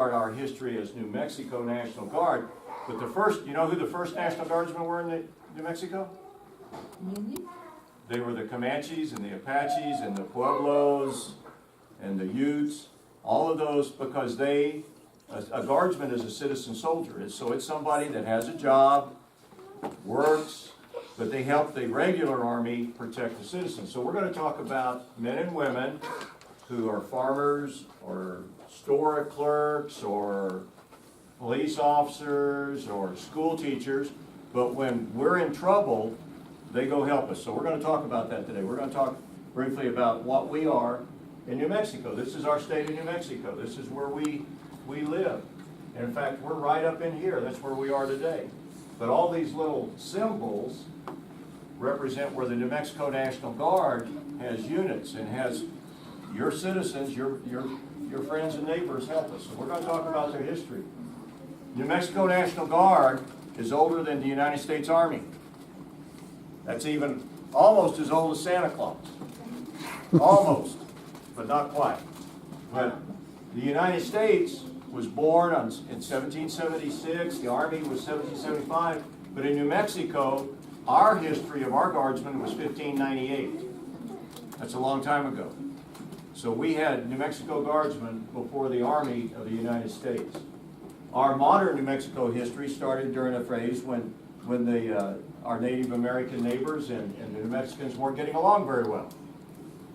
our history as New Mexico National Guard. But the first, you know who the first National Guardsmen were in New Mexico? They were the Comanches and the Apaches and the Pueblos and the Utes. All of those, because a guardsman is a citizen soldier. So it's somebody that has a job, works, but they help the regular army protect the citizens. So we're going to talk about men and women who are farmers or store clerks or police officers or school teachers, but when we're in trouble, they go help us. So we're going to talk about that today. We're going to talk briefly about what we are in New Mexico. This is our state of New Mexico. This is where we live. And in fact, we're right up in here. That's where we are today. But all these little symbols represent where the New Mexico National Guard has units and has your citizens, your friends and neighbors help us. So we're going to talk about their history. New Mexico National Guard is older than the United States Army. That's even almost as old as Santa Claus. Almost, but not quite. But the United States was born in 1776. The Army was 1775. But in New Mexico, our history of our guardsmen was 1598. That's a long time ago. So we had New Mexico guardsmen before the Army of the United States. Our modern New Mexico history started during a phase when our Native American neighbors and the New Mexicans weren't getting along very well.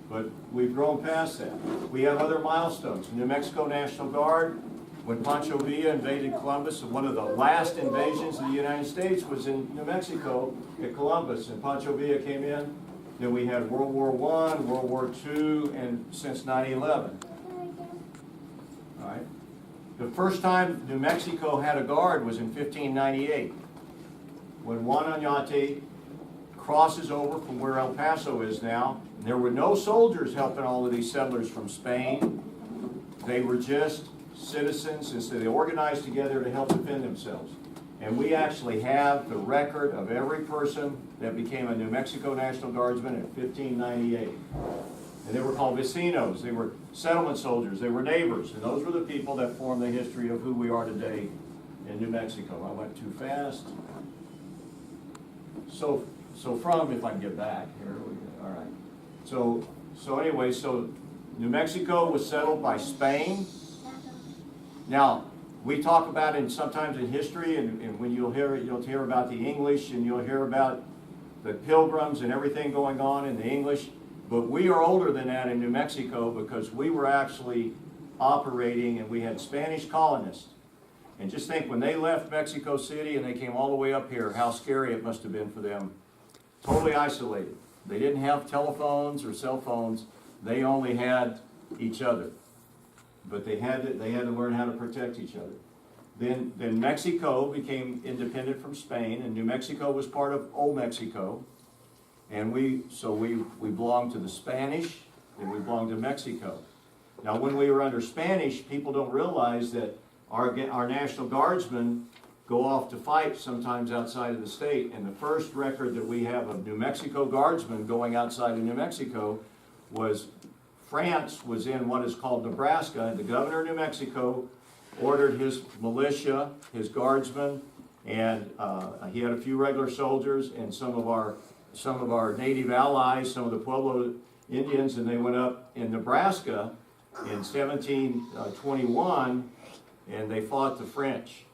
But we've grown past that. We have other milestones. New Mexico National Guard, when Pancho Villa invaded Columbus, one of the last invasions of the United States was in New Mexico at Columbus, and Pancho Villa came in. Then we had World War I, World War II, and since 9/11. All right. The first time New Mexico had a guard was in 1598, when Juan Oñate crosses over from where El Paso is now. There were no soldiers helping all of these settlers from Spain. They were just citizens, and so they organized together to help defend themselves. And we actually have the record of every person that became a New Mexico National Guardsman in 1598. And they were called vecinos. They were settlement soldiers. They were neighbors. And those were the people that formed the history of who we are today in New Mexico. I went too fast. So from, if I can get back here, all right. So anyway, so New Mexico was settled by Spain. Now, we talk about it sometimes in history, and when you'll hear about the English, and you'll hear about the Pilgrims and everything going on in the English. But we are older than that in New Mexico because we were actually operating, and we had Spanish colonists. And just think, when they left Mexico City and they came all the way up here, how scary it must have been for them. Totally isolated. They didn't have telephones or cell phones. They only had each other. But they had to learn how to protect each other. Then Mexico became independent from Spain, and New Mexico was part of Old Mexico. And we belonged to the Spanish, and we belonged to Mexico. Now, when we were under Spanish, people don't realize that our National Guardsmen go off to fight sometimes outside of the state. And the first record that we have of New Mexico Guardsmen going outside of New Mexico was France was in what is called Nebraska, and the governor of New Mexico ordered his militia, his guardsmen, and he had a few regular soldiers and some of our native allies, some of the Pueblo Indians, and they went up in Nebraska in 1721, and they fought the French.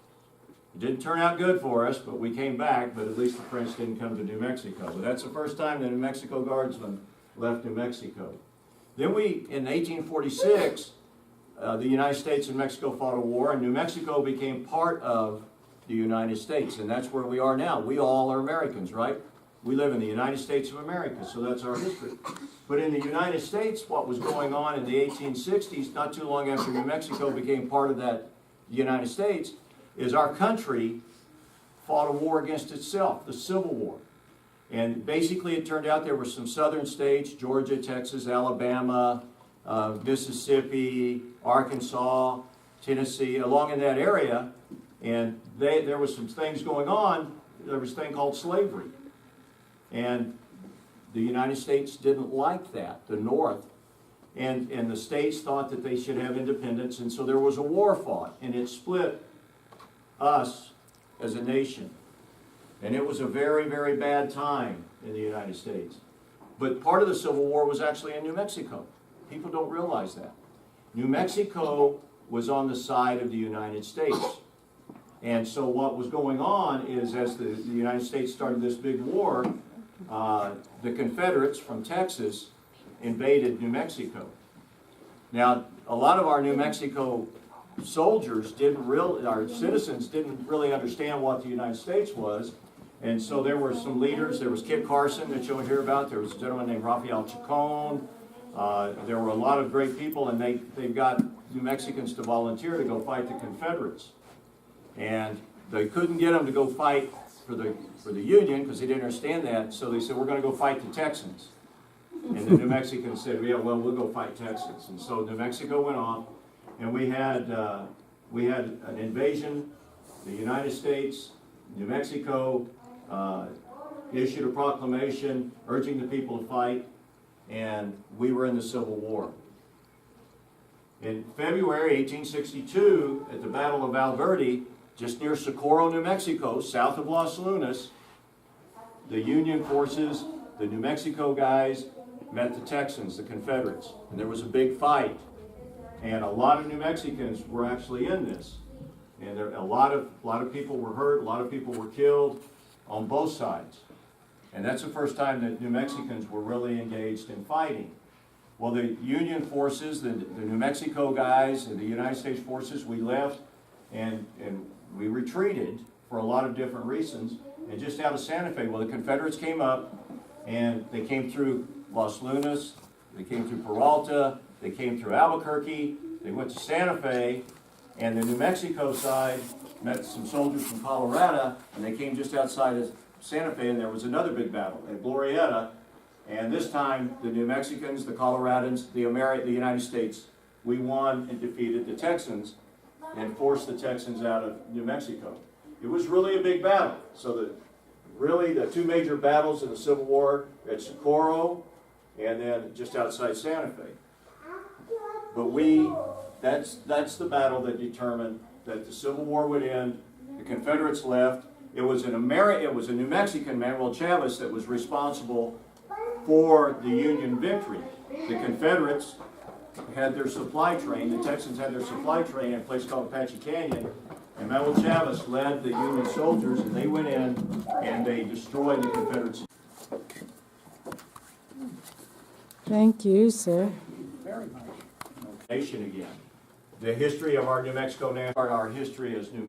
It didn't turn out good for us, but we came back, but at least the French didn't come to New Mexico. But that's the first time the New Mexico Guardsmen left New Mexico. Then in 1846, the United States and Mexico fought a war, and New Mexico became part of the United States, and that's where we are now. We all are Americans, right? We live in the United States of America, so that's our history. But in the United States, what was going on in the 1860s, not too long after New Mexico became part of that United States, is our country fought a war against itself, the Civil War. And basically it turned out there were some southern states, Georgia, Texas, Alabama, Mississippi, Arkansas, Tennessee, along in that area, and there was some things going on. There was a thing called slavery. And the United States didn't like that, the North. and the states thought that they should have independence, and so there was a war fought, and it split us as a nation. And it was a very, very bad time in the United States. But part of the Civil War was actually in New Mexico. People don't realize that. New Mexico was on the side of the United States. And so what was going on is, as the United States started this big war, the Confederates from Texas invaded New Mexico. Now, a lot of our New Mexico soldiers our citizens didn't really understand what the United States was. And so there were some leaders. There was Kit Carson that you'll hear about. There was a gentleman named Rafael Chacon. There were a lot of great people, and they got New Mexicans to volunteer to go fight the Confederates. And they couldn't get them to go fight for the Union because they didn't understand that. So they said, we're going to go fight the Texans. And the New Mexicans said, yeah, well, we'll go fight Texas. And so New Mexico went off, and we had an invasion. The United States, New Mexico issued a proclamation urging the people to fight, and we were in the Civil War. In February 1862, at the Battle of Val Verde, just near Socorro, New Mexico, south of Los Lunas, the Union forces, the New Mexico guys, met the Texans, the Confederates, and there was a big fight. And a lot of New Mexicans were actually in this. And a lot of people were hurt, a lot of people were killed on both sides. And that's the first time that New Mexicans were really engaged in fighting. Well, the Union forces, the New Mexico guys, and the United States forces, we left and we retreated for a lot of different reasons. And just out of Santa Fe, well, the Confederates came up and they came through Los Lunas, they came through Peralta, they came through Albuquerque, they went to Santa Fe, and the New Mexico side met some soldiers from Colorado, and they came just outside of Santa Fe, and there was another big battle at Glorieta. And this time, the New Mexicans, the Coloradans, the United States, we won and defeated the Texans and forced the Texans out of New Mexico. It was really a big battle. So really the two major battles in the Civil War at Socorro and then just outside Santa Fe. But that's the battle that determined that the Civil War would end. The Confederates left. It was a New Mexican, Manuel Chavez, that was responsible for the Union victory. The Confederates had their supply train, the Texans had their supply train in a place called Apache Canyon, and Manuel Chavez led the Union soldiers, and they went in and they destroyed the Confederates. Thank you, sir. Very much. Nation again. The history of our New Mexico, our history as New